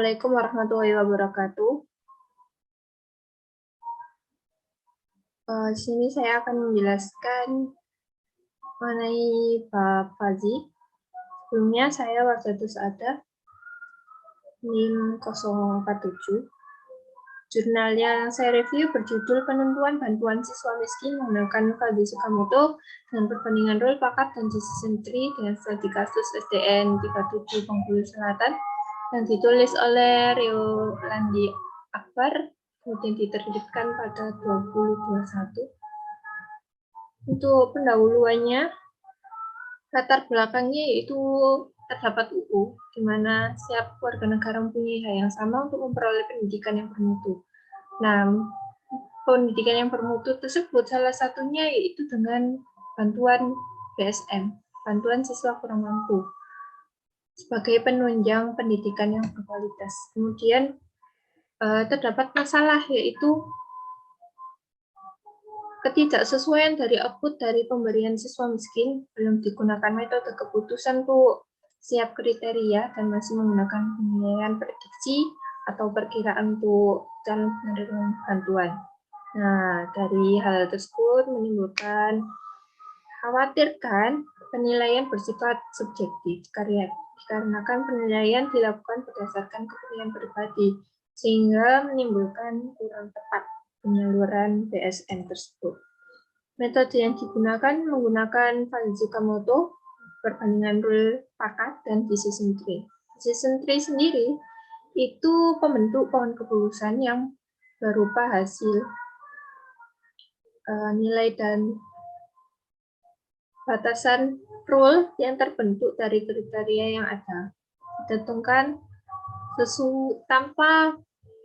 Assalamualaikum warahmatullahi wabarakatuh. Di sini saya akan menjelaskan mengenai bab Fazi. Sebelumnya saya Wardatus Ada, NIM 047. Jurnal yang saya review berjudul Penentuan Bantuan Siswa Miskin menggunakan Fazi Sukamoto dengan perbandingan rule pakat dan decision tree dengan studi kasus SDN 37 Bengkulu Selatan yang ditulis oleh Rio Landi Akbar, kemudian diterbitkan pada 2021. Untuk pendahuluannya, latar belakangnya yaitu terdapat UU, di mana setiap warga negara mempunyai hak yang sama untuk memperoleh pendidikan yang bermutu. Nah, pendidikan yang bermutu tersebut salah satunya yaitu dengan bantuan BSM, bantuan siswa kurang mampu, sebagai penunjang pendidikan yang berkualitas. Kemudian terdapat masalah yaitu ketidaksesuaian dari output dari pemberian siswa miskin, belum digunakan metode keputusan untuk siap kriteria dan masih menggunakan penilaian prediksi atau perkiraan untuk calon penerima bantuan. Nah, dari hal tersebut menimbulkan khawatirkan penilaian bersifat subjektif dikarenakan penilaian dilakukan berdasarkan kepentingan pribadi sehingga menimbulkan kurang tepat penyaluran BSN tersebut. Metode yang digunakan menggunakan Fazi Sukamoto, perbandingan rule pakat, dan decision tree. Decision tree sendiri itu pembentuk pohon keputusan yang berupa hasil nilai dan batasan rule yang terbentuk dari kriteria yang ada. Ditentukan tanpa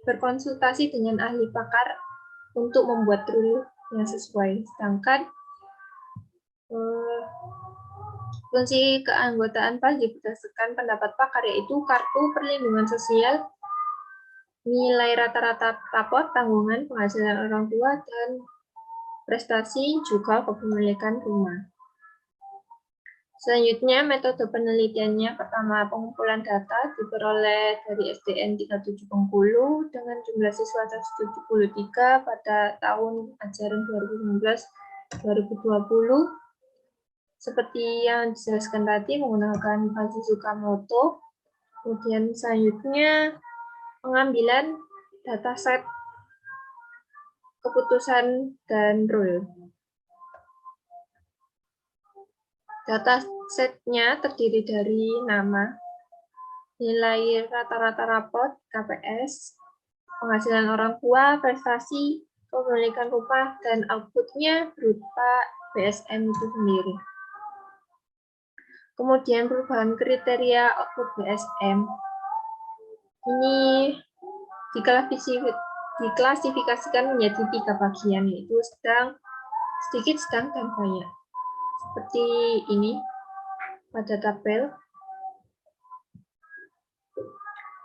berkonsultasi dengan ahli pakar untuk membuat rule yang sesuai. Sedangkan fungsi keanggotaan Fazi berdasarkan pendapat pakar yaitu kartu perlindungan sosial, nilai rata-rata rapot, tanggungan, penghasilan orang tua, dan prestasi juga kepemilikan rumah. Selanjutnya, metode penelitiannya pertama pengumpulan data diperoleh dari SDN 37 Bengkulu dengan jumlah siswa 173 pada tahun ajaran 2019-2020. Seperti yang dijelaskan tadi menggunakan Fazi Sukamoto. Kemudian selanjutnya pengambilan dataset keputusan dan rule. Datasetnya terdiri dari nama, nilai rata-rata rapot, KPS, penghasilan orang tua, prestasi, kepemilikan rumah, dan outputnya berupa BSM itu sendiri. Kemudian perubahan kriteria output BSM ini diklasifikasikan menjadi 3 bagian, yaitu sedang, sedikit, sedang, dan banyak. Seperti ini pada tabel.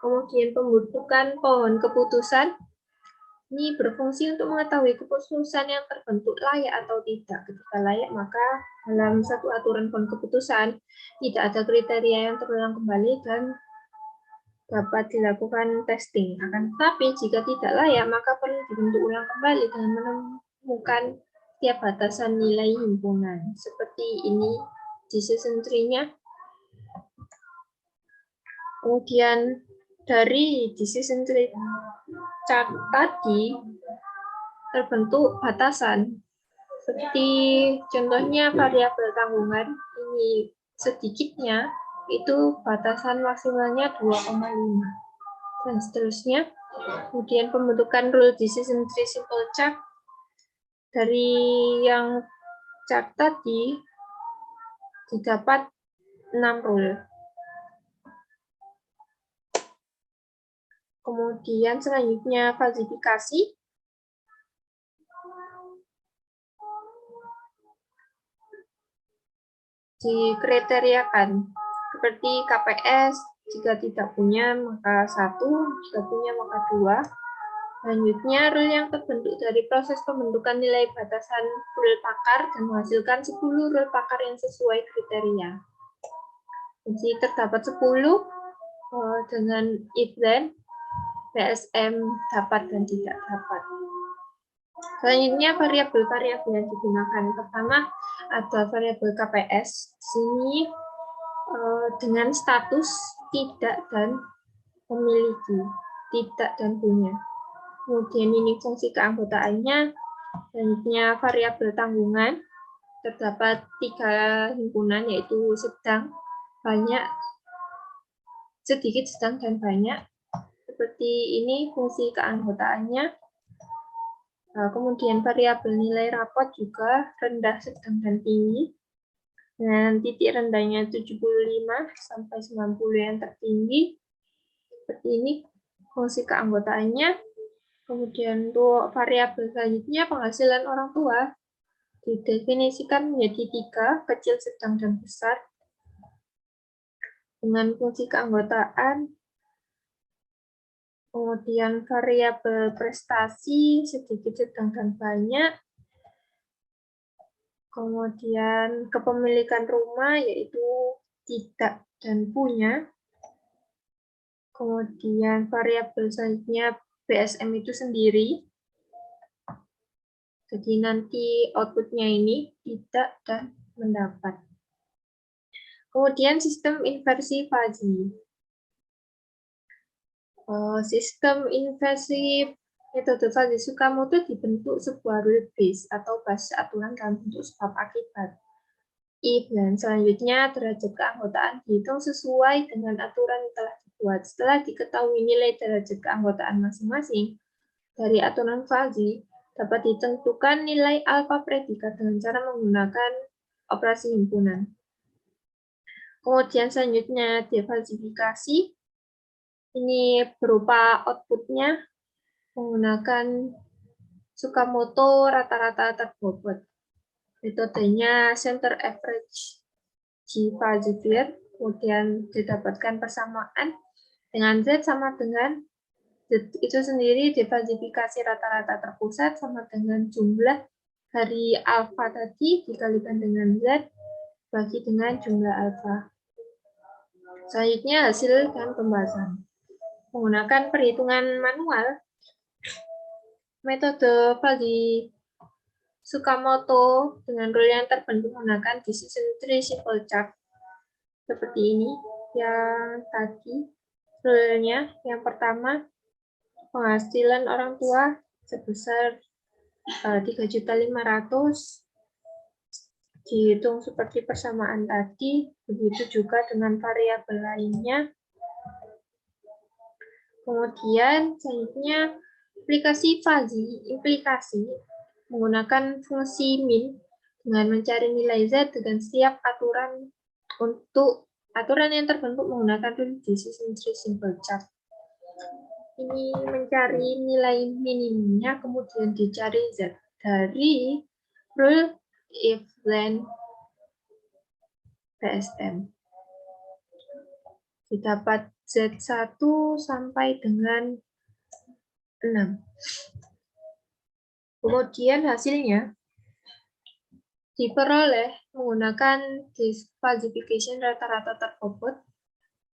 Kemudian pembentukan pohon keputusan ini berfungsi untuk mengetahui keputusan yang terbentuk layak atau tidak. Ketika layak, maka dalam satu aturan pohon keputusan tidak ada kriteria yang terulang kembali dan dapat dilakukan testing. Akan tetapi jika tidak layak, maka perlu dibentuk ulang kembali dengan menemukan setiap batasan nilai himpunan. Seperti ini decision tree-nya. Kemudian dari decision tree chart tadi terbentuk batasan. Seperti contohnya variabel tanggungan ini sedikitnya itu batasan maksimalnya 2,5 dan seterusnya. Kemudian pembentukan rule decision tree simple chart dari yang chart tadi didapat 6 rule. Kemudian selanjutnya falsifikasi. Dikriteriakan seperti KPS, jika tidak punya maka 1, jika punya maka 2. Selanjutnya, rule yang terbentuk dari proses pembentukan nilai batasan rule pakar dan menghasilkan 10 rule pakar yang sesuai kriteria. Jadi terdapat 10 dengan if then PSM dapat dan tidak dapat. Selanjutnya variabel-variabel yang digunakan. Pertama ada variabel KPS. Sini dengan status tidak dan memiliki, tidak dan punya. Kemudian ini fungsi keanggotaannya. Selanjutnya variabel tanggungan. Terdapat 3 himpunan, yaitu sedang, banyak, sedikit, sedang, dan banyak. Seperti ini fungsi keanggotaannya. Kemudian variabel nilai rapot juga rendah, sedang, dan tinggi. Dengan titik rendahnya 75 sampai 90 yang tertinggi. Seperti ini fungsi keanggotaannya. Kemudian untuk variabel selanjutnya penghasilan orang tua didefinisikan menjadi 3, kecil, sedang, dan besar. Dengan fungsi keanggotaan. Kemudian variabel prestasi sedikit, sedang, dan banyak. Kemudian kepemilikan rumah yaitu tidak dan punya. Kemudian variabel selanjutnya BSM itu sendiri. Jadi nanti outputnya ini tidak dan mendapat. Kemudian sistem inversi fuzzy. Sistem inversi metode fuzzy Tsukamoto dibentuk sebuah rule base atau basis aturan dalam bentuk sebab akibat. If dan selanjutnya derajat keanggotaan dihitung sesuai dengan aturan yang telah dibuat. Setelah diketahui nilai derajat keanggotaan masing-masing dari aturan fuzzy, dapat ditentukan nilai alfa predikat dengan cara menggunakan operasi himpunan. Kemudian selanjutnya defalsifikasi. Ini berupa outputnya menggunakan Tsukamoto rata-rata terbobot. Metodenya center average G-Falsifier. Kemudian didapatkan persamaan dengan Z sama dengan itu sendiri, defalsifikasi rata-rata terpusat sama dengan jumlah dari alfa tadi dikalikan dengan Z bagi dengan jumlah alfa. Selanjutnya hasil dan pembahasan. Menggunakan perhitungan manual, metode fuzzy Tsukamoto dengan rule yang terbentuk menggunakan decision tree simple chart. Seperti ini, yang tadi rule-nya. Yang pertama, penghasilan orang tua sebesar 3.500.000 dihitung seperti persamaan tadi, begitu juga dengan variabel lainnya. Kemudian selanjutnya aplikasi fuzzy, implikasi menggunakan fungsi min dengan mencari nilai Z dengan setiap aturan untuk aturan yang terbentuk menggunakan rule decision tree simple chart. Ini mencari nilai minimumnya, kemudian dicari Z dari rule if then PSM. Didapat Z1 sampai dengan 6. Kemudian hasilnya diperoleh menggunakan disfalsification rata-rata terbobot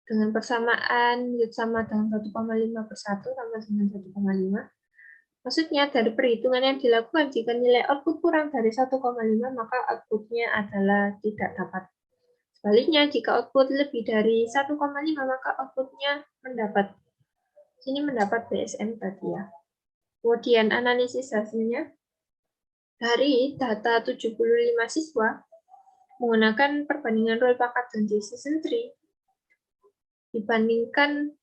dengan persamaan Z sama dengan 1,5 per 1 sama dengan 1,5. Maksudnya dari perhitungan yang dilakukan jika nilai output kurang dari 1,5 maka outputnya adalah tidak dapat. Sebaliknya jika output lebih dari 1,5 maka outputnya mendapat. Sini mendapat BSM tadi ya. Kemudian analisis hasilnya dari data 75 siswa menggunakan perbandingan rule pakat dan decision tree dibandingkan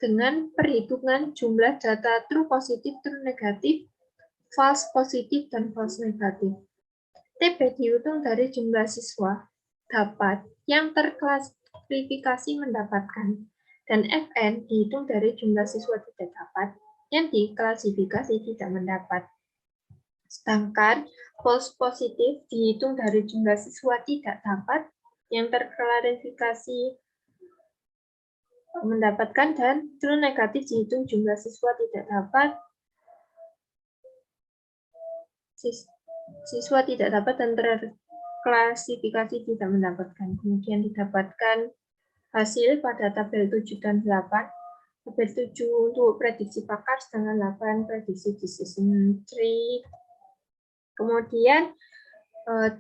dengan perhitungan jumlah data true positif, true negatif, false positif, dan false negatif. TP dihitung dari jumlah siswa dapat yang terklasifikasi mendapatkan, dan FN dihitung dari jumlah siswa tidak dapat yang diklasifikasi tidak mendapat. Sedangkan false positif dihitung dari jumlah siswa tidak dapat yang terklarifikasi mendapatkan, dan true negatif dihitung jumlah siswa tidak dapat, siswa tidak dapat dan terklasifikasi tidak mendapatkan. Kemudian didapatkan hasil pada tabel 7 dan 8. Tabel 7 untuk prediksi pakar, sedangkan 8 prediksi decision tree. Kemudian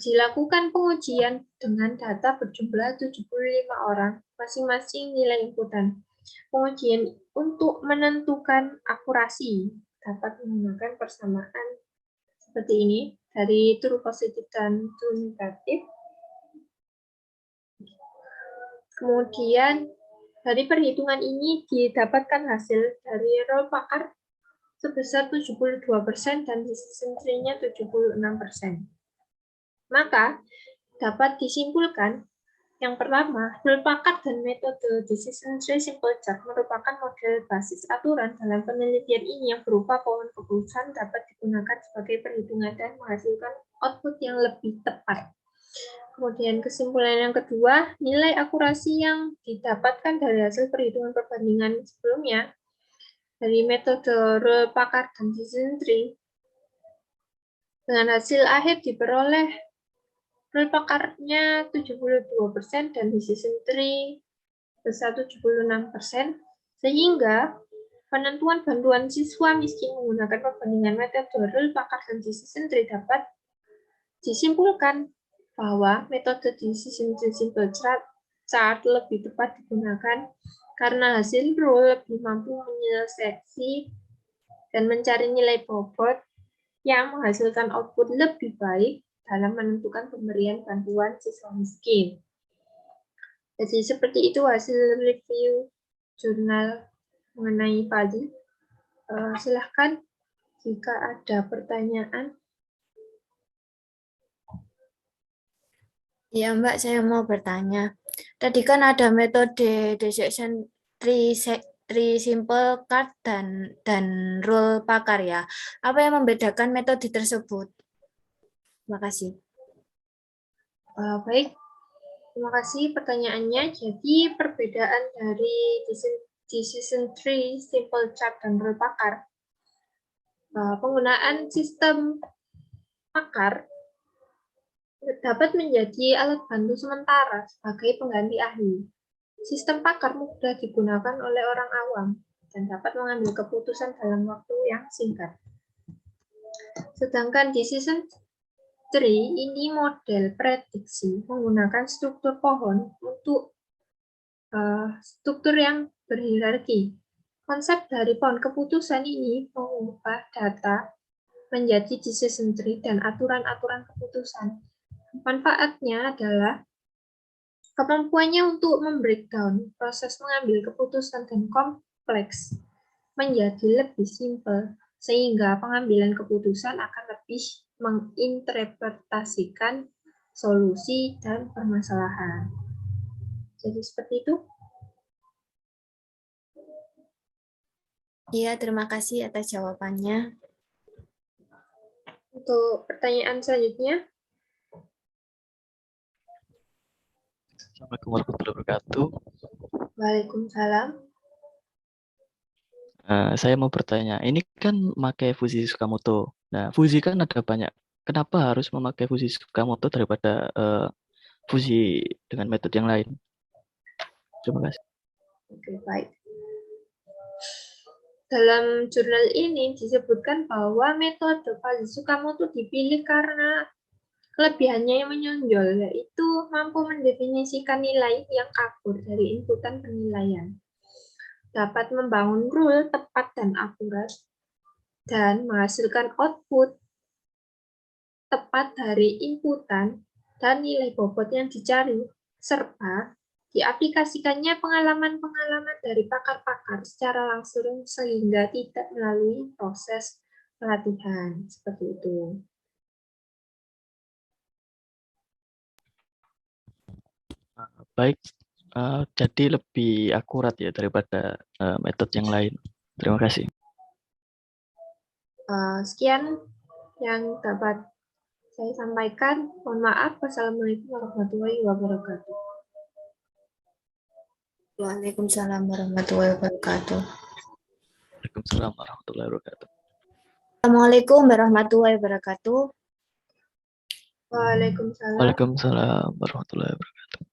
dilakukan pengujian dengan data berjumlah 75 orang, masing-masing nilai inputan. Pengujian untuk menentukan akurasi dapat menggunakan persamaan seperti ini, dari true positif dan true negatif. Kemudian dari perhitungan ini didapatkan hasil dari role pakar sebesar 72% dan decision tree-nya 76%. Maka dapat disimpulkan yang pertama, role pakar dan metode decision tree simple chart merupakan model basis aturan dalam penelitian ini yang berupa pohon keputusan dapat digunakan sebagai perhitungan dan menghasilkan output yang lebih tepat. Kemudian kesimpulan yang kedua, nilai akurasi yang didapatkan dari hasil perhitungan perbandingan sebelumnya dari metode role pakar dan decision tree dengan hasil akhir diperoleh role pakarnya 72% dan decision tree besar 76%, sehingga penentuan bantuan siswa miskin menggunakan perbandingan metode role pakar dan decision tree dapat disimpulkan bahwa metode decision tree simple chart lebih tepat digunakan karena hasil rule lebih mampu menyeleksi dan mencari nilai bobot yang menghasilkan output lebih baik dalam menentukan pemberian bantuan siswa miskin. Jadi seperti itu hasil review jurnal mengenai PALI. Silahkan jika ada pertanyaan. Ya Mbak, saya mau bertanya. Tadi kan ada metode decision tree simple card dan rule pakar ya. Apa yang membedakan metode tersebut? Terima kasih. Baik, terima kasih pertanyaannya. Jadi perbedaan dari decision tree, simple chart, dan rule pakar. Penggunaan sistem pakar dapat menjadi alat bantu sementara sebagai pengganti ahli. Sistem pakar mudah digunakan oleh orang awam dan dapat mengambil keputusan dalam waktu yang singkat. Sedangkan decision tree ini model prediksi menggunakan struktur pohon untuk struktur yang berhierarki. Konsep dari pohon keputusan ini mengubah data menjadi decision tree dan aturan-aturan keputusan. Manfaatnya adalah kemampuannya untuk membreakdown proses mengambil keputusan dan kompleks menjadi lebih simpel, sehingga pengambilan keputusan akan lebih menginterpretasikan solusi dan permasalahan. Jadi seperti itu. Iya, terima kasih atas jawabannya. Untuk pertanyaan selanjutnya. Assalamualaikum warahmatullahi wabarakatuh. Waalaikumsalam. Saya mau bertanya, ini kan memakai fusi Tsukamoto. Nah, fusi kan ada banyak. Kenapa harus memakai fusi Tsukamoto daripada fusi dengan metode yang lain? Terima kasih. Oke, baik. Dalam jurnal ini disebutkan bahwa metode Fusi Tsukamoto dipilih karena kelebihannya yang menonjol, yaitu mampu mendefinisikan nilai yang akur dari inputan penilaian, dapat membangun rule tepat dan akurat, dan menghasilkan output tepat dari inputan dan nilai bobot yang dicari, serta diaplikasikannya pengalaman-pengalaman dari pakar-pakar secara langsung sehingga tidak melalui proses pelatihan. Seperti itu. Baik, jadi lebih akurat ya daripada metode yang lain. Terima kasih. Sekian yang dapat saya sampaikan. Mohon maaf. Wassalamualaikum warahmatullahi wabarakatuh. Waalaikumsalam warahmatullahi wabarakatuh. Waalaikumsalam warahmatullahi wabarakatuh. Assalamualaikum warahmatullahi wabarakatuh. Waalaikumsalam. Waalaikumsalam warahmatullahi wabarakatuh.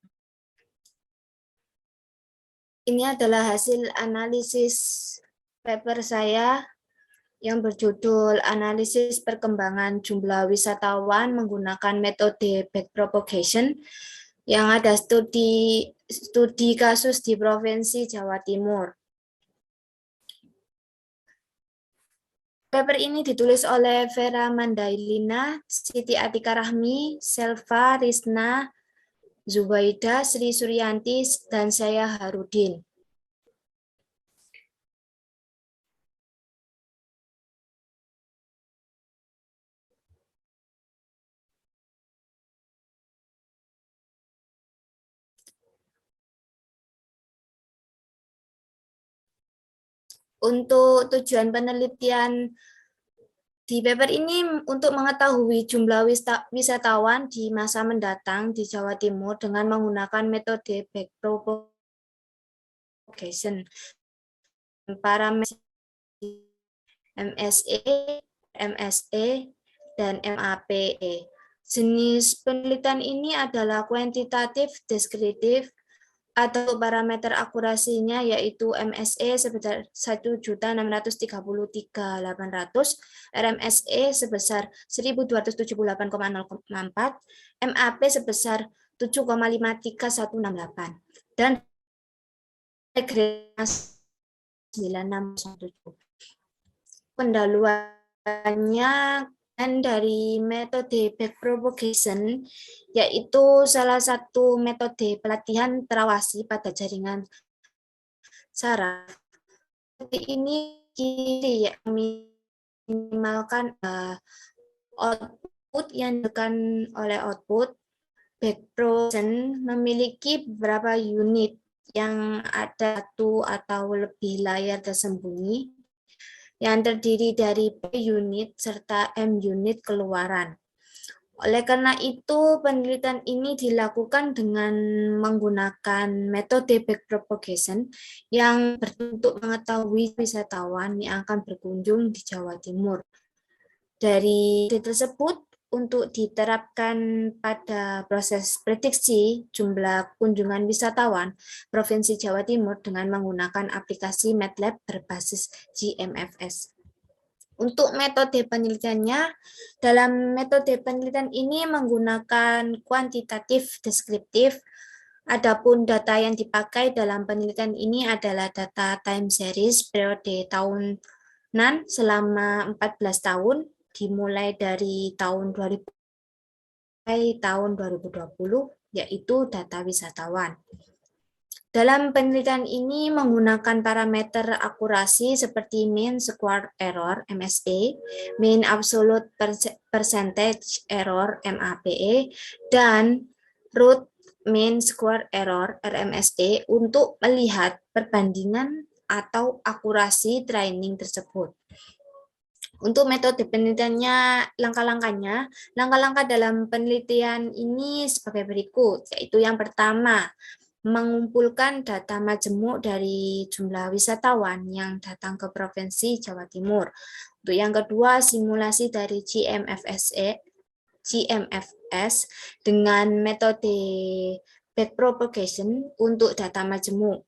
Ini adalah hasil analisis paper saya yang berjudul Analisis Perkembangan Jumlah Wisatawan Menggunakan Metode Backpropagation, yang ada studi kasus di Provinsi Jawa Timur. Paper ini ditulis oleh Vera Mandailina, Siti Atika Rahmi, Selva Rizna, Zubaida, Sri Suryanti, dan saya Harudin. Untuk tujuan penelitian di paper ini untuk mengetahui jumlah wisatawan di masa mendatang di Jawa Timur dengan menggunakan metode backpropagation. Parameter MSE, MSE, dan MAPE. Jenis penelitian ini adalah kuantitatif, deskriptif, atau parameter akurasinya yaitu MSE sebesar 1.633.800, RMSE sebesar 1.278,004, MAP sebesar 7,53168, dan regressi 9617. Pendahuluannya dari metode backpropagation, yaitu salah satu metode pelatihan terawasi pada jaringan saraf. Seperti ini kiri yang minimalkan output yang ditekan oleh output. Backpropagation memiliki beberapa unit yang ada satu atau lebih layar tersembunyi yang terdiri dari P unit serta M unit keluaran. Oleh karena itu, penelitian ini dilakukan dengan menggunakan metode backpropagation yang berbentuk mengetahui wisatawan yang akan berkunjung di Jawa Timur. Dari tersebut, untuk diterapkan pada proses prediksi jumlah kunjungan wisatawan Provinsi Jawa Timur dengan menggunakan aplikasi MATLAB berbasis GMFS. Untuk metode penelitiannya, dalam metode penelitian ini menggunakan kuantitatif deskriptif. Adapun data yang dipakai dalam penelitian ini adalah data time series periode tahunan selama 14 tahun, dimulai dari tahun 2000 sampai tahun 2020, yaitu data wisatawan. Dalam penelitian ini menggunakan parameter akurasi seperti mean square error (MSE), mean absolute percentage error (MAPE), dan root mean square error (RMSE) untuk melihat perbandingan atau akurasi training tersebut. Untuk metode penelitiannya, langkah-langkah dalam penelitian ini sebagai berikut, yaitu yang pertama, mengumpulkan data majemuk dari jumlah wisatawan yang datang ke Provinsi Jawa Timur. Untuk yang kedua, simulasi dari GMFS dengan metode backpropagation untuk data majemuk.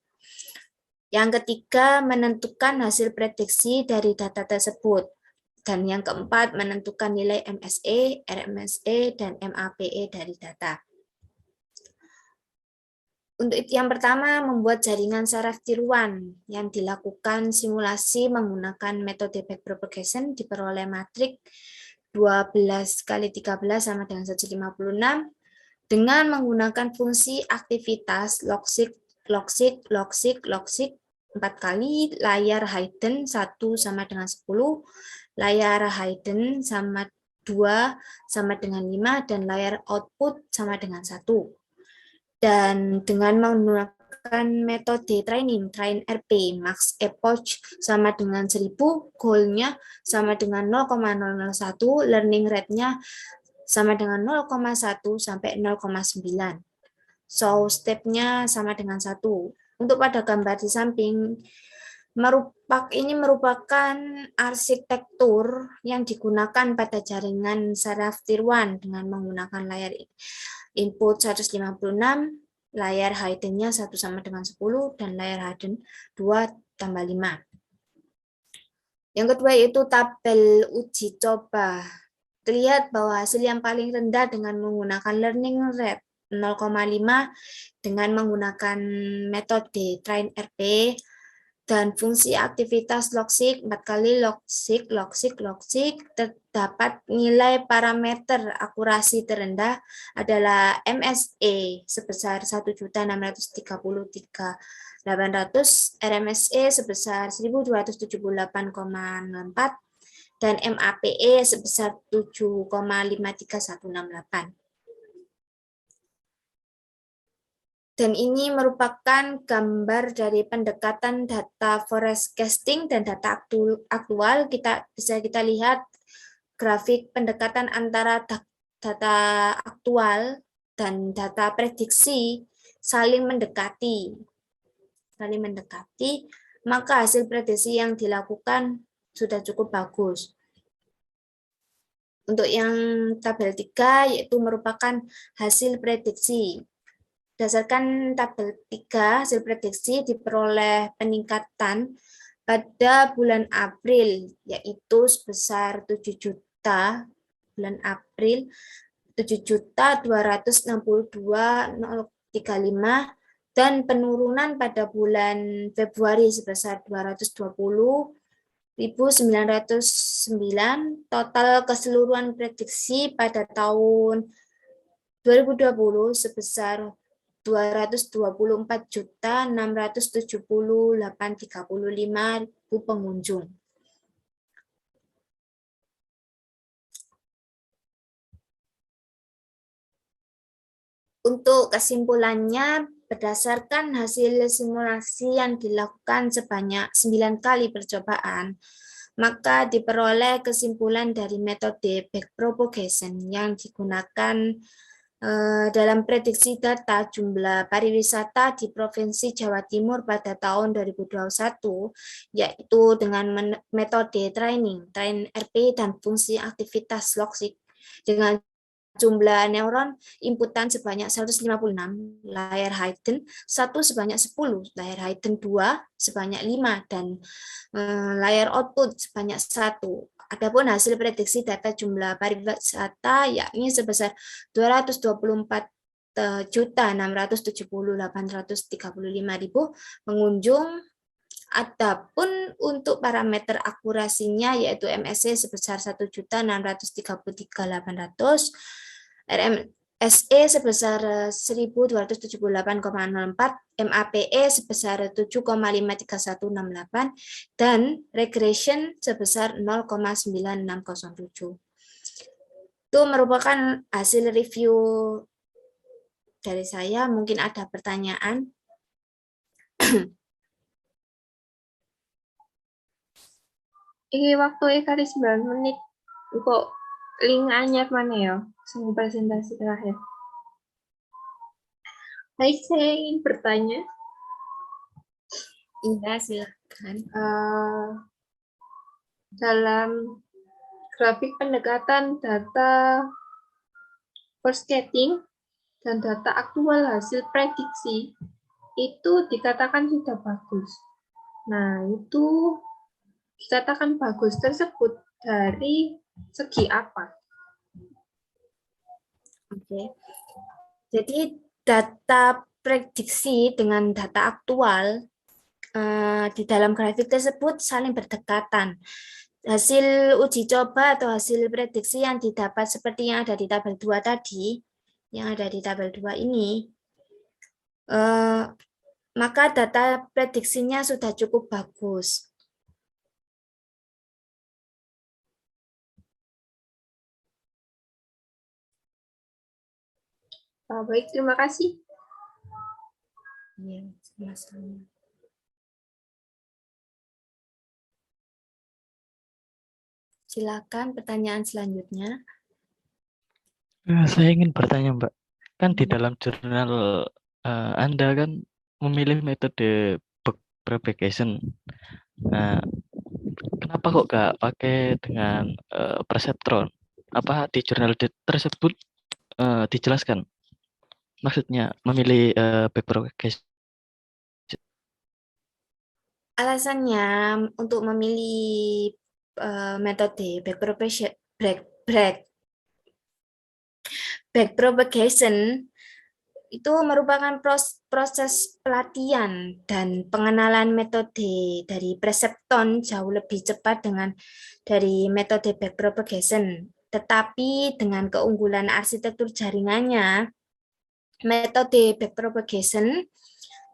Yang ketiga, menentukan hasil prediksi dari data tersebut. Dan yang keempat, menentukan nilai MSE, RMSE, dan MAPE dari data. Untuk yang pertama, membuat jaringan saraf tiruan yang dilakukan simulasi menggunakan metode backpropagation diperoleh matrik 12 kali 13 sama dengan 156 dengan menggunakan fungsi aktivitas logsik 4 kali, layar hidden 1 sama dengan 10, layar hidden sama 2 sama dengan 5, dan layar output sama dengan 1. Dan dengan menggunakan metode training, train RP, max epoch sama dengan 1000, goal-nya sama dengan 0,001, learning rate-nya sama dengan 0,1 sampai 0,9. So, step-nya sama dengan 1. Untuk pada gambar di samping, ini merupakan arsitektur yang digunakan pada jaringan saraf tiruan dengan menggunakan layar input 156, layar hidden-nya 1 sama dengan 10 dan layar hidden 2 tambah 5. Yang kedua yaitu tabel uji coba. Terlihat bahwa hasil yang paling rendah dengan menggunakan learning rate 0,5 dengan menggunakan metode train RP dan fungsi aktivitas logsik 4 kali logsik terdapat nilai parameter akurasi terendah adalah MSE sebesar 1.633.800, RMSE sebesar 1.278,04 dan MAPE sebesar 7,53168. Dan ini merupakan gambar dari pendekatan data forecasting dan data aktual. Bisa kita lihat grafik pendekatan antara data aktual dan data prediksi saling mendekati, maka hasil prediksi yang dilakukan sudah cukup bagus. Untuk yang tabel 3 yaitu merupakan hasil prediksi. Berdasarkan tabel 3, hasil prediksi diperoleh peningkatan pada bulan April, yaitu sebesar 7 juta, bulan April 7.262.035, dan penurunan pada bulan Februari sebesar 220.909. Total keseluruhan prediksi pada tahun 2020 sebesar 224.678.35 pengunjung. Untuk kesimpulannya, berdasarkan hasil simulasi yang dilakukan sebanyak 9 kali percobaan, maka diperoleh kesimpulan dari metode backpropagation yang digunakan dalam prediksi data jumlah pariwisata di Provinsi Jawa Timur pada tahun 2021, yaitu dengan metode train RP dan fungsi aktivitas logsik dengan jumlah neuron inputan sebanyak 156, layar hidden 1 sebanyak 10, layar hidden 2 sebanyak 5, dan layar output sebanyak 1. Adapun hasil prediksi data jumlah pariwisata yakni sebesar 224.670.835 pengunjung. Adapun untuk parameter akurasinya yaitu MSE sebesar 1.633.800, RMSE sebesar 1.278,04, MAPE sebesar 7,53168, dan regression sebesar 0,9607. Itu merupakan hasil review dari saya. Mungkin ada pertanyaan. Ini waktu kali 9 menit. Kok link anyar mana ya? Semua presentasi terakhir. Baik, saya ingin bertanya. Iya, silakan. Dalam grafik pendekatan data forecasting dan data aktual hasil prediksi itu dikatakan sudah bagus. Nah, itu dikatakan bagus tersebut dari segi apa? Oke. Jadi data prediksi dengan data aktual di dalam grafik tersebut saling berdekatan. Hasil uji coba atau hasil prediksi yang didapat seperti yang ada di tabel 2 tadi, yang ada di tabel 2 ini, maka data prediksinya sudah cukup bagus. Baik, terima kasih. Ya, sama-sama. Silakan pertanyaan selanjutnya. Saya ingin bertanya, Mbak. Kan di dalam jurnal Anda kan memilih metode backpropagation. Nah, kenapa kok nggak pakai dengan perseptron? Apa di jurnal tersebut dijelaskan? Maksudnya memilih back propagation. Alasannya untuk memilih metode back propagation itu merupakan proses pelatihan dan pengenalan metode dari Perceptron jauh lebih cepat dari metode back propagation. Tetapi dengan keunggulan arsitektur jaringannya, metode back propagation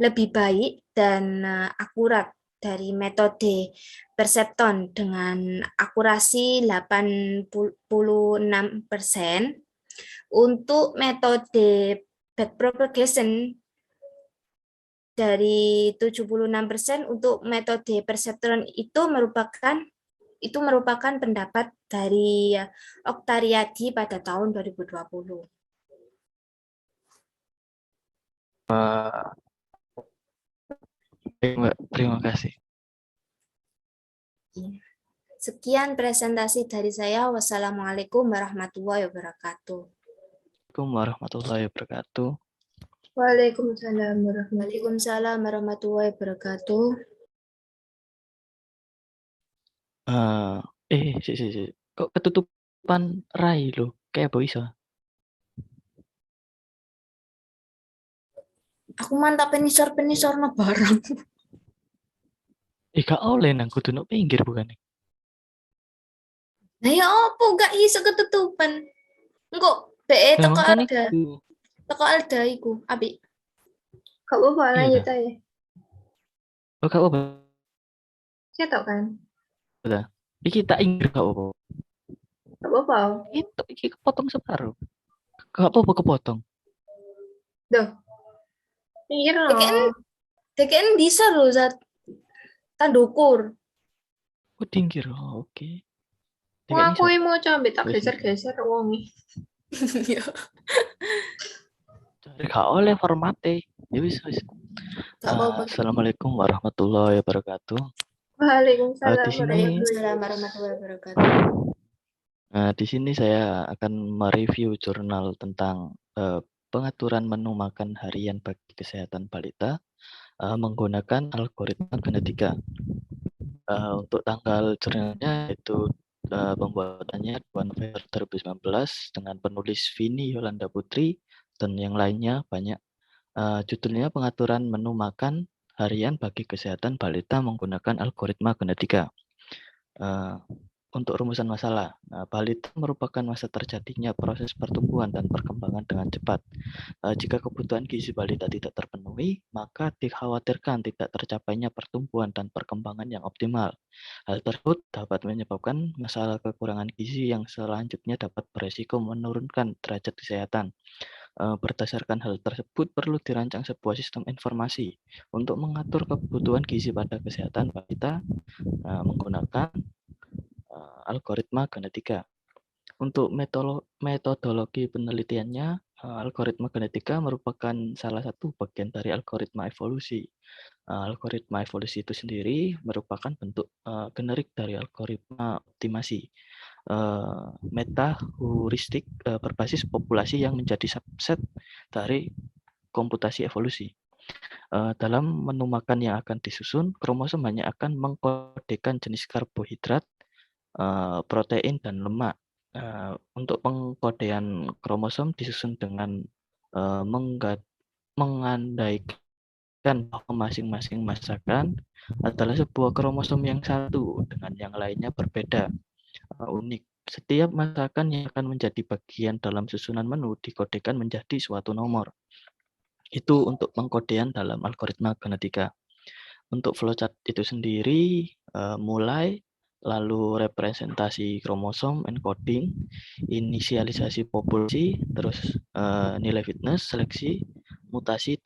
lebih baik dan akurat dari metode Perceptron dengan akurasi 86%. Untuk metode back propagation dari 76%, untuk metode Perceptron itu merupakan pendapat dari Oktariadi pada tahun 2020. Baik, Mbak. Terima kasih. Sekian presentasi dari saya. Wassalamualaikum warahmatullahi wabarakatuh. Assalamualaikum warahmatullahi wabarakatuh. Waalaikumsalam warahmatullahi Waalaikumsalam warahmatullahi wabarakatuh. Si. Kok ketutupan Rai lo? Kayak apa bisa? Aku mantap penisor no barang. Gak oleh nang kudu no pinggir bukan? Nah ya apa gak iso ketutupan? Engko BE Nah, teko makanya Alda. itu. Teko Alda iku, Abi. Gak apa-apa, Iya lanjut dah. aja. Oh, gak apa-apa. Saya tahu kan. Udah. Iki tak inggir gak apa-apa. Gak apa-apa. Iki kepotong separuh. Gak apa-apa kepotong. Duh. Pinggir DKN, loh. DKN bisa loh, Zat. Tandukur. Oh, dinggir. Oh, oke. Wah, aku mau coba tak Wes, geser-geser wongi. gak oleh formatnya. Ya wis. Gak apa-apa. Assalamualaikum warahmatullahi wabarakatuh. Waalaikumsalam Di sini warahmatullahi wabarakatuh. Di sini saya akan mereview jurnal tentang pengaturan menu makan harian bagi kesehatan balita menggunakan algoritma genetika. Untuk tanggal jurnalnya itu pembuatannya 2 November 2019 dengan penulis Vini Yolanda Putri dan yang lainnya banyak. Judulnya pengaturan menu makan harian bagi kesehatan balita menggunakan algoritma genetika. Untuk rumusan masalah, balita merupakan masa terjadinya proses pertumbuhan dan perkembangan dengan cepat. Jika kebutuhan gizi balita tidak terpenuhi, maka dikhawatirkan tidak tercapainya pertumbuhan dan perkembangan yang optimal. Hal tersebut dapat menyebabkan masalah kekurangan gizi yang selanjutnya dapat beresiko menurunkan derajat kesehatan. Berdasarkan hal tersebut, perlu dirancang sebuah sistem informasi untuk mengatur kebutuhan gizi pada kesehatan balita menggunakan algoritma genetika. Untuk metodologi penelitiannya, algoritma genetika merupakan salah satu bagian dari algoritma evolusi. Algoritma evolusi itu sendiri merupakan bentuk generik dari algoritma optimasi. Meta heuristik berbasis populasi yang menjadi subset dari komputasi evolusi. Dalam menu makan yang akan disusun, kromosom hanya akan mengkodekan jenis karbohidrat, protein, dan lemak. Untuk pengkodean kromosom disusun dengan mengandaikan bahwa masing-masing masakan adalah sebuah kromosom yang satu dengan yang lainnya berbeda, unik. Setiap masakan yang akan menjadi bagian dalam susunan menu dikodekan menjadi suatu nomor. Itu untuk pengkodean dalam algoritma genetika. Untuk flowchart itu sendiri mulai, lalu representasi kromosom, encoding, inisialisasi populasi, terus nilai fitness, seleksi, mutasi,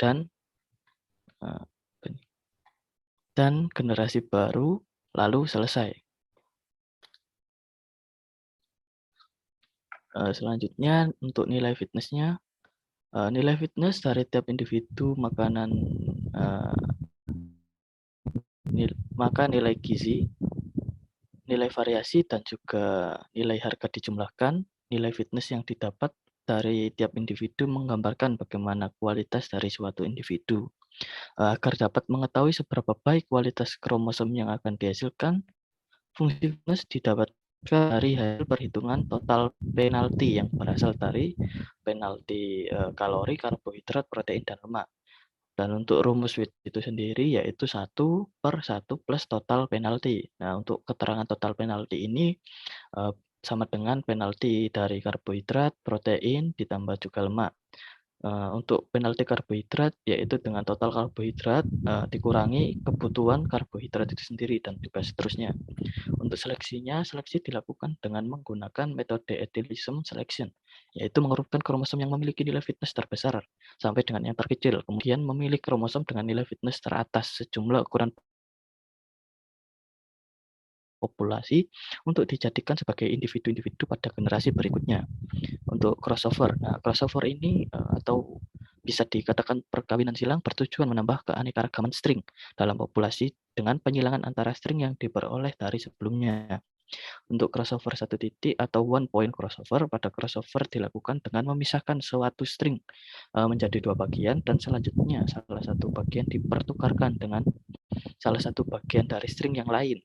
dan generasi baru, lalu selesai. Selanjutnya untuk nilai fitnessnya, nilai fitness dari tiap individu makanan maka nilai gizi, nilai variasi, dan juga nilai harga dijumlahkan. Nilai fitness yang didapat dari tiap individu menggambarkan bagaimana kualitas dari suatu individu. Agar dapat mengetahui seberapa baik kualitas kromosom yang akan dihasilkan, fungsi fitness didapatkan dari hasil perhitungan total penalti yang berasal dari penalti kalori, karbohidrat, protein, dan lemak. Dan untuk rumus WIT itu sendiri yaitu 1/1 plus total penalti. Nah, untuk keterangan total penalti ini sama dengan penalti dari karbohidrat, protein, ditambah juga lemak. Untuk penalti karbohidrat yaitu dengan total karbohidrat dikurangi kebutuhan karbohidrat itu sendiri dan juga seterusnya. Untuk seleksinya, seleksi dilakukan dengan menggunakan metode ethylism selection, yaitu mengurutkan kromosom yang memiliki nilai fitness terbesar sampai dengan yang terkecil, kemudian memilih kromosom dengan nilai fitness teratas sejumlah ukuran populasi untuk dijadikan sebagai individu-individu pada generasi berikutnya. Untuk crossover, nah crossover ini atau bisa dikatakan perkawinan silang bertujuan menambah keanekaragaman string dalam populasi dengan penyilangan antara string yang diperoleh dari sebelumnya. Untuk crossover satu titik atau one point crossover, pada crossover dilakukan dengan memisahkan suatu string menjadi dua bagian dan selanjutnya salah satu bagian dipertukarkan dengan salah satu bagian dari string yang lain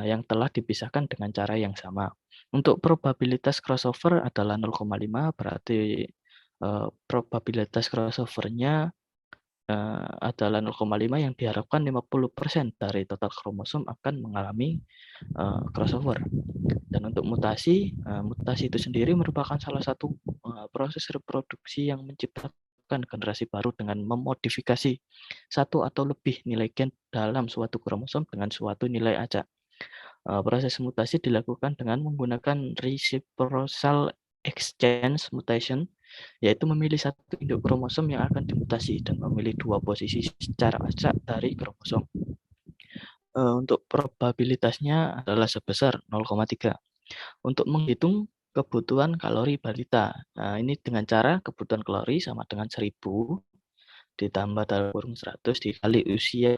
yang telah dipisahkan dengan cara yang sama. Untuk probabilitas crossover adalah 0,5, berarti probabilitas crossover-nya adalah 0,5 yang diharapkan 50% dari total kromosom akan mengalami crossover. Dan untuk mutasi, mutasi itu sendiri merupakan salah satu proses reproduksi yang menciptakan generasi baru dengan memodifikasi satu atau lebih nilai gen dalam suatu kromosom dengan suatu nilai acak. Proses mutasi dilakukan dengan menggunakan reciprocal exchange mutation, yaitu memilih satu induk kromosom yang akan dimutasi dan memilih dua posisi secara acak dari kromosom. Untuk probabilitasnya adalah sebesar 0,3. Untuk menghitung kebutuhan kalori balita, nah ini dengan cara kebutuhan kalori sama dengan 1000 ditambah dalam kurung 100 dikali usia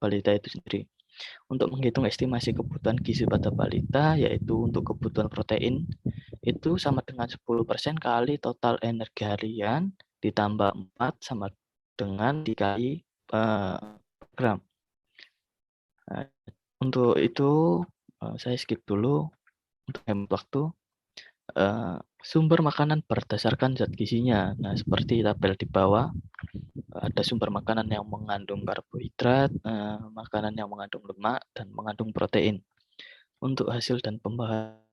balita itu sendiri. Untuk menghitung estimasi kebutuhan gizi pada balita, yaitu untuk kebutuhan protein, itu sama dengan 10% kali total energi harian, ditambah 4 sama dengan dikali gram. Nah, untuk itu saya skip dulu untuk hemat waktu. Sumber makanan berdasarkan zat gizinya. Nah, seperti tabel di bawah, ada sumber makanan yang mengandung karbohidrat, makanan yang mengandung lemak, dan mengandung protein. Untuk hasil dan pembahasan,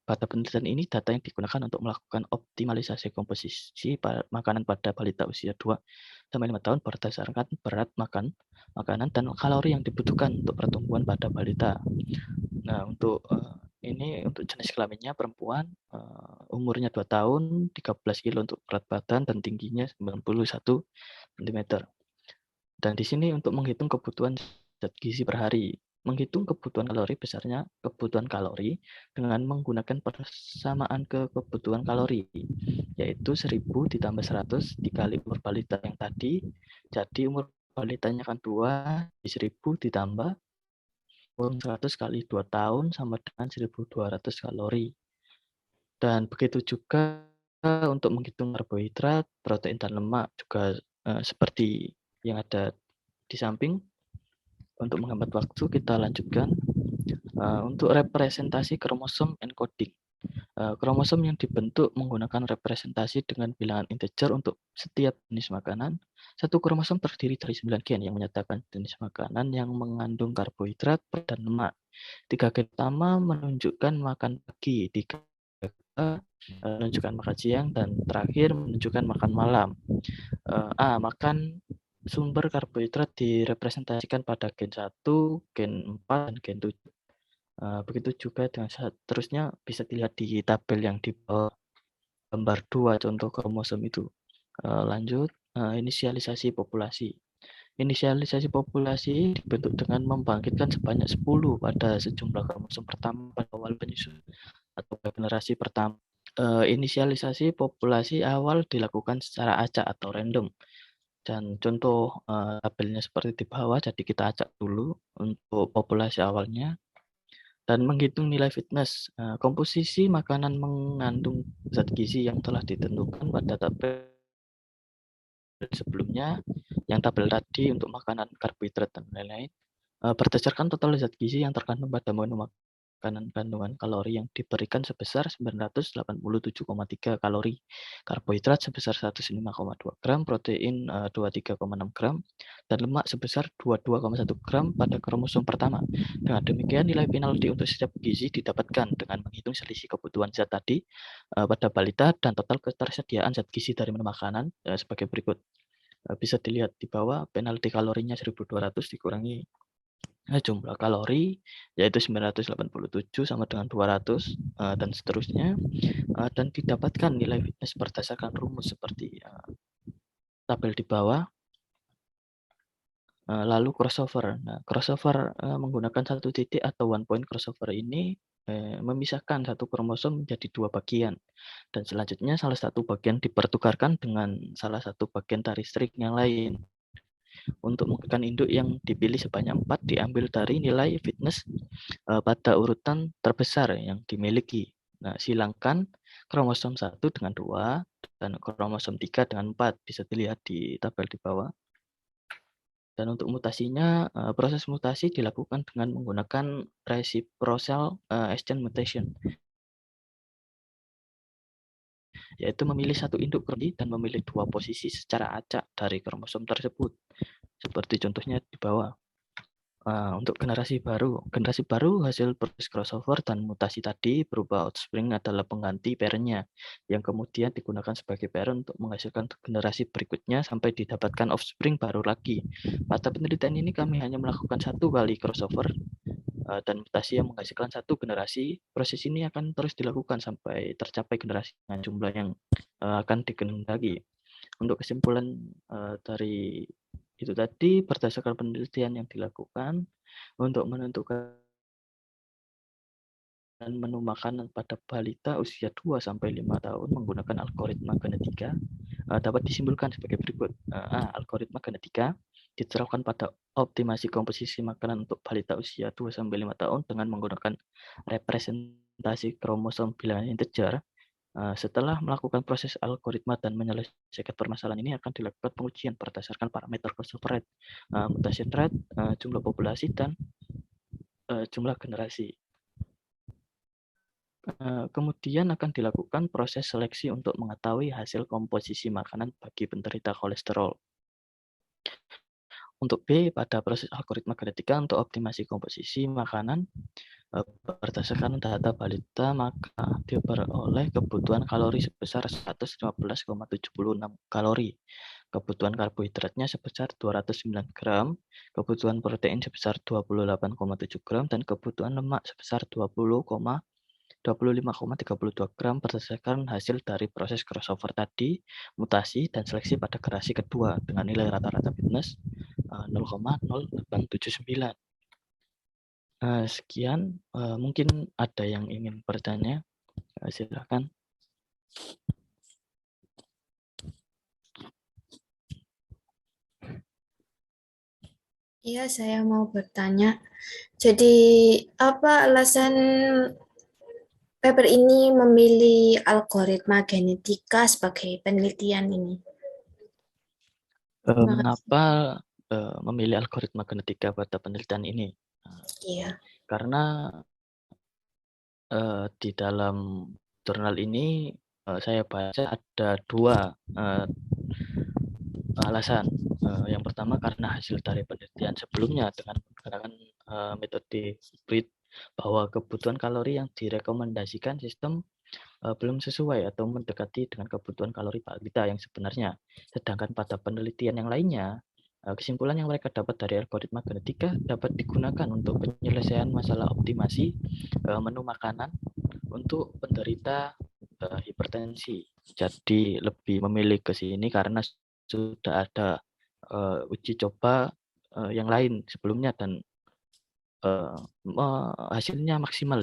pada penelitian ini data yang digunakan untuk melakukan optimalisasi komposisi makanan pada balita usia 2-5 tahun berdasarkan berat makanan dan kalori yang dibutuhkan untuk pertumbuhan pada balita. Nah, untuk ini untuk jenis kelaminnya perempuan, umurnya 2 tahun, 13 kilo untuk berat badan dan tingginya 91 cm. Dan di sini untuk menghitung kebutuhan zat gizi per hari. Menghitung kebutuhan kalori besarnya kebutuhan kalori dengan menggunakan persamaan ke kebutuhan kalori, yaitu 1000 ditambah 100 dikali umur balita yang tadi. Jadi umur balitanya kan 2, 1000 ditambah 100 kali 2 tahun sama dengan 1200 kalori. Dan begitu juga untuk menghitung karbohidrat, protein, dan lemak juga seperti yang ada di samping. Untuk menghemat waktu kita lanjutkan. Untuk representasi kromosom encoding. Kromosom yang dibentuk menggunakan representasi dengan bilangan integer untuk setiap jenis makanan. Satu kromosom terdiri dari 9 gen yang menyatakan jenis makanan yang mengandung karbohidrat dan lemak. 3 gen utama menunjukkan makan pagi, 3 menunjukkan makan siang, dan terakhir menunjukkan makan malam. Makan sumber karbohidrat direpresentasikan pada gen 1, gen 4, dan gen 7. Begitu juga dengan seterusnya bisa dilihat di tabel yang di bawah gambar 2 contoh kromosom itu. Lanjut, inisialisasi populasi. Inisialisasi populasi dibentuk dengan membangkitkan sebanyak 10 pada sejumlah kromosom pertama pada awal penyusunan atau generasi pertama. Inisialisasi populasi awal dilakukan secara acak atau random. Dan contoh tabelnya seperti di bawah, jadi kita acak dulu untuk populasi awalnya. dan menghitung nilai fitness. Komposisi makanan mengandung zat gizi yang telah ditentukan pada tabel sebelumnya, yang tabel tadi untuk makanan, karbohidrat, dan lain-lain, berdasarkan total zat gizi yang terkandung pada menu makanan, kandungan kalori yang diberikan sebesar 987,3 kalori, karbohidrat sebesar 105,2 gram, protein 23,6 gram, dan lemak sebesar 22,1 gram pada kromosom pertama. Dengan demikian, nilai penalti untuk setiap gizi didapatkan dengan menghitung selisih kebutuhan zat tadi pada balita dan total ketersediaan zat gizi dari menu makanan sebagai berikut. Bisa dilihat di bawah, penalti kalorinya 1.200 dikurangi jumlah kalori, yaitu 987 sama dengan 200, dan seterusnya, dan didapatkan nilai fitness berdasarkan rumus seperti tabel di bawah. Lalu crossover. Nah, crossover menggunakan satu titik atau one point crossover ini memisahkan satu kromosom menjadi dua bagian, dan selanjutnya salah satu bagian dipertukarkan dengan salah satu bagian dari string yang lain. Untuk menggunakan induk yang dipilih sebanyak 4 diambil dari nilai fitness pada urutan terbesar yang dimiliki. Nah, silangkan kromosom 1 dengan 2 dan kromosom 3 dengan 4, bisa dilihat di tabel di bawah. Dan untuk mutasinya, proses mutasi dilakukan dengan menggunakan reciprocal exchange mutation, yaitu memilih satu induk kromosom dan memilih dua posisi secara acak dari kromosom tersebut, seperti contohnya di bawah. Untuk generasi baru hasil proses crossover dan mutasi tadi berupa offspring adalah pengganti parent-nya, yang kemudian digunakan sebagai parent untuk menghasilkan generasi berikutnya sampai didapatkan offspring baru lagi. Pada penelitian ini kami hanya melakukan satu kali crossover dan mutasi yang menghasilkan satu generasi. Proses ini akan terus dilakukan sampai tercapai generasi dengan jumlah yang akan dikehendaki. Untuk kesimpulan dari itu tadi, berdasarkan penelitian yang dilakukan untuk menentukan menu makanan pada balita usia 2-5 tahun menggunakan algoritma genetika dapat disimpulkan sebagai berikut. Algoritma genetika diterapkan pada optimasi komposisi makanan untuk balita usia 2-5 tahun dengan menggunakan representasi kromosom bilangan integer. Setelah melakukan proses algoritma dan menyelesaikan permasalahan ini, akan dilakukan pengujian berdasarkan parameter crossover rate, mutation rate, jumlah populasi, dan jumlah generasi. Kemudian akan dilakukan proses seleksi untuk mengetahui hasil komposisi makanan bagi penderita kolesterol. Untuk B, pada proses algoritma genetika untuk optimasi komposisi makanan, berdasarkan data balita, maka diperoleh kebutuhan kalori sebesar 115,76 kalori, kebutuhan karbohidratnya sebesar 209 gram, kebutuhan protein sebesar 28,7 gram, dan kebutuhan lemak sebesar 25,32 gram berdasarkan hasil dari proses crossover tadi, mutasi, dan seleksi pada generasi kedua dengan nilai rata-rata fitness 0,0879. Sekian, mungkin ada yang ingin bertanya, silakan. Iya, saya mau bertanya. Jadi, apa alasan paper ini memilih algoritma genetika sebagai penelitian ini? Terima kasih. Mengapa memilih algoritma genetika pada penelitian ini? Iya. Karena di dalam jurnal ini saya baca ada dua alasan. Yang pertama karena hasil dari penelitian sebelumnya dengan menggunakan metode hybrid, bahwa kebutuhan kalori yang direkomendasikan sistem belum sesuai atau mendekati dengan kebutuhan kalori balita yang sebenarnya. Sedangkan pada penelitian yang lainnya, kesimpulan yang mereka dapat dari algoritma genetika dapat digunakan untuk penyelesaian masalah optimasi menu makanan untuk penderita hipertensi. Jadi lebih memilih ke sini karena sudah ada uji coba yang lain sebelumnya dan hasilnya maksimal.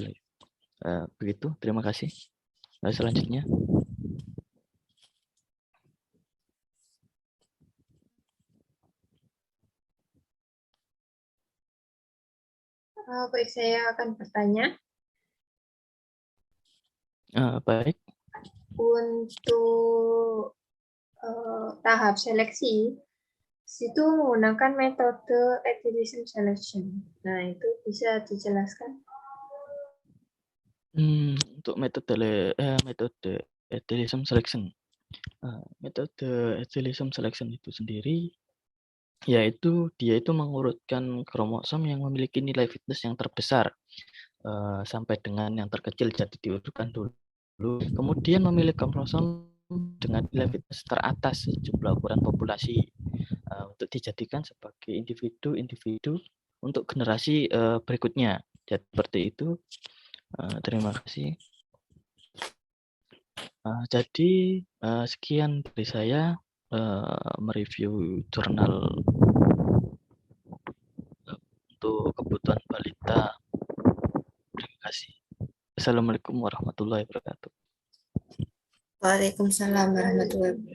Begitu, terima kasih. Selanjutnya. Baik, saya akan bertanya. Baik. Untuk tahap seleksi, itu menggunakan metode Attribution Selection. Nah, itu bisa dijelaskan? Untuk metode Ethelium Selection. Metode Ethelium Selection itu sendiri, yaitu dia itu mengurutkan kromosom yang memiliki nilai fitness yang terbesar sampai dengan yang terkecil, jadi diurutkan dulu. Kemudian memilih kromosom dengan nilai fitness teratas sejumlah ukuran populasi untuk dijadikan sebagai individu-individu untuk generasi berikutnya. Jadi seperti itu. Terima kasih. Jadi sekian dari saya mereview jurnal untuk kebutuhan balita. Terima kasih. Assalamualaikum warahmatullahi wabarakatuh. Waalaikumsalam warahmatullahi wabarakatuh.